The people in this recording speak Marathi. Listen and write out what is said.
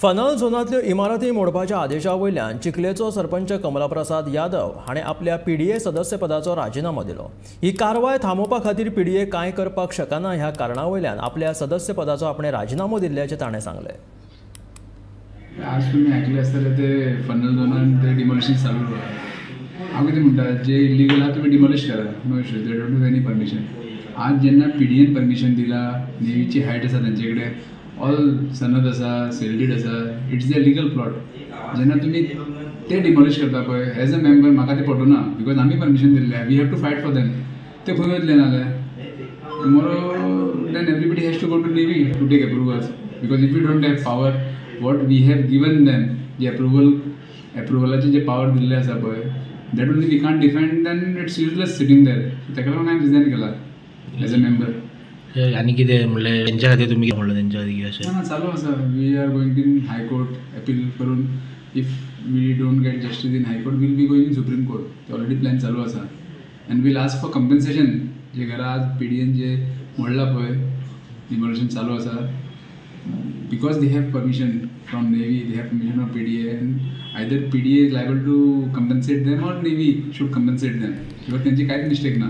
फनल झोनांतल्यो इमारती मोडपाच्या आदेशा वयल्यान चिखलेचो सरपंच कमलाप्रसाद यादव हाणें आपल्या PDA सदस्य पदाचो राजीनामो दिलो। ही कारवाय थांबोवपा खातीर PDA कांय करपाक शकना ह्या कारणा वयल्यान आपल्या सदस्य पदाचो आपणे राजीनामो दिल्ल्याचें ताणें सांगलें। आज तुम्ही ऐकले असताना ते फनल झोनान ते डिमोलिशन चालू हांव कितें म्हणटा जे इलिगल आहा तुम्ही डिमोलिश करा, no issue, they don't have any permission. आज जेन्ना PDAन परमिशन दिला, नेवीची हायट आसा तांचे कडेन, ऑल सनद आसा, सेल्डीड आसा, इट्स द लीगल प्लॉट। जेन्ना तुम्ही ते डिमोलिश करता पळय, एज अ मेंबर म्हाका ते पटोना, बिकॉज आमी परमिशन दिल्ले, we have to fight for them. ते खंय वतले नाजाल्यार tomorrow then everybody has to go to navy to take approvals, because if you don't have power what we have given them, जे अप्रुवलाचे जे पावर दिल्ले आसा पळय, that only we can't defend, then it's useless sitting there. ताका लागून हांवें रिजायन केला एज अ मेंबर। आनी कितें म्हणलें तेंच्या खातीर तुमी म्हणलें तेंच्या खातीर अशें ना चालू आसा, we are going in high court appeal करून, if we don't get justice in high court will be going in supreme court. Already plan चालू आसा and will ask for compensation. जे घरा आज PDAन जे मोडला पळय, डिमोलिशन चालू आसा, because they have permission from navy, they have permission from PDA, and either PDA is liable to compensate them or navy should compensate them, because त्यांची कांयच मिस्टेक ना।